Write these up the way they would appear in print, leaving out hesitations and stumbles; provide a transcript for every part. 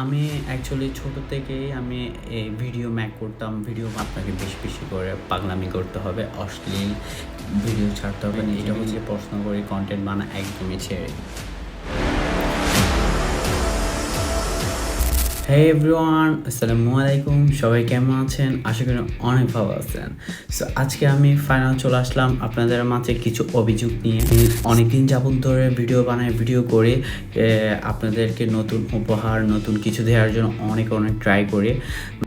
আমি অ্যাকচুয়ালি ছোট থেকেই আমি এই ভিডিও মেক করতাম। ভিডিও আপনাকে বেশি, বেশি করে পাগলামি করতে হবে, অশ্লীল ভিডিও ছাড়তে হবে। এটা হচ্ছে প্রশ্ন করি কনটেন্ট বানা একদমই ছেড়ে দিই। হে এভরিওয়ান, আসসালামু আলাইকুম। সবাই কেমন আছেন? আশা করি অনেক ভালো আছেন। সো আজকে আমি ফাইনাল চলে আসলাম আপনাদের মাঝে কিছু অভিযোগ নিয়ে। অনেকদিন যাবত ধরে ভিডিও বানাই, ভিডিও করে আপনাদেরকে নতুন উপহার, নতুন কিছু দেওয়ার জন্য অনেক ট্রাই করি।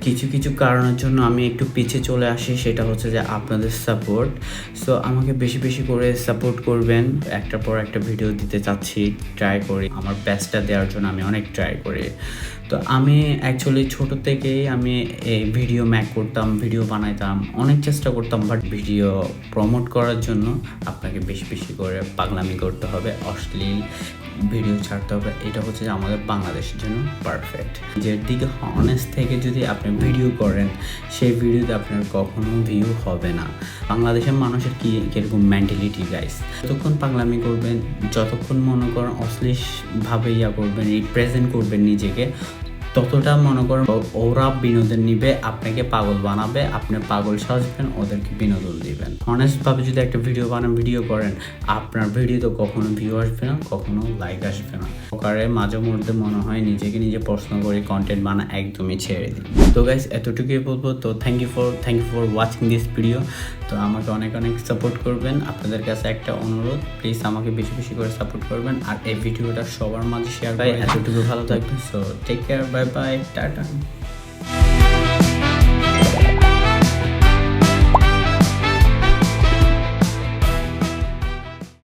কিছু কিছু কারণের জন্য আমি একটু পিছিয়ে চলে আসি, সেটা হচ্ছে যে আপনাদের সাপোর্ট। সো আমাকে বেশি বেশি করে সাপোর্ট করবেন। একটার পর একটা ভিডিও দিতে চাচ্ছি, ট্রাই করি। আমার বেস্টটা দেওয়ার জন্য আমি অনেক ট্রাই করি। তো আমি অ্যাকচুয়ালি ছোট থেকেই আমি এই ভিডিও মেক করতাম, ভিডিও বানাইতাম, অনেক চেষ্টা করতাম। বাট ভিডিও প্রমোট করার জন্য আপনাকে বেশি বেশি করে পাগলামি করতে হবে, অশ্লীল ভিডিও ছাড়তে হবে। এটা হচ্ছে যে আমাদের বাংলাদেশের জন্য পারফেক্ট। নিজের দিকে অনেস্ট থেকে যদি আপনি ভিডিও করেন, সেই ভিডিওতে আপনার কখনো ভিউ হবে না। বাংলাদেশের মানুষের কীরকম মেন্টালিটি গাইস, যতক্ষণ পাগলামি করবেন, যতক্ষণ মনে করেন অশ্লীলভাবে করবেন, রিপ্রেজেন্ট করবেন নিজেকে, ততটা মনে করেন ওরা বিনোদন নিবে, আপনাকে পাগল বানাবে, আপনি পাগল সাজবেন, ওদেরকে বিনোদন দিবেন। অনেস্টভাবে যদি একটা ভিডিও করেন, আপনার ভিডিওতে কখনো ভিউ আসবে না, কখনো লাইক আসবে না। প্রকারে মাঝে মধ্যে মনে হয় নিজেকে নিজে প্রশ্ন করে কন্টেন্ট বানা একদমই ছেড়ে দিই। তো গাইস, এতটুকুই বলবো। তো thank you for watching this video. তো আমাকে অনেক সাপোর্ট করবেন। আপনাদের কাছে একটা অনুরোধ, প্লিজ আমাকে বেশি বেশি করে সাপোর্ট করবেন। আর এই ভিডিওটা সবার মাঝে শেয়ার করে। এতটুকু ভালো থাকবেন। So take care, bye bye, tata.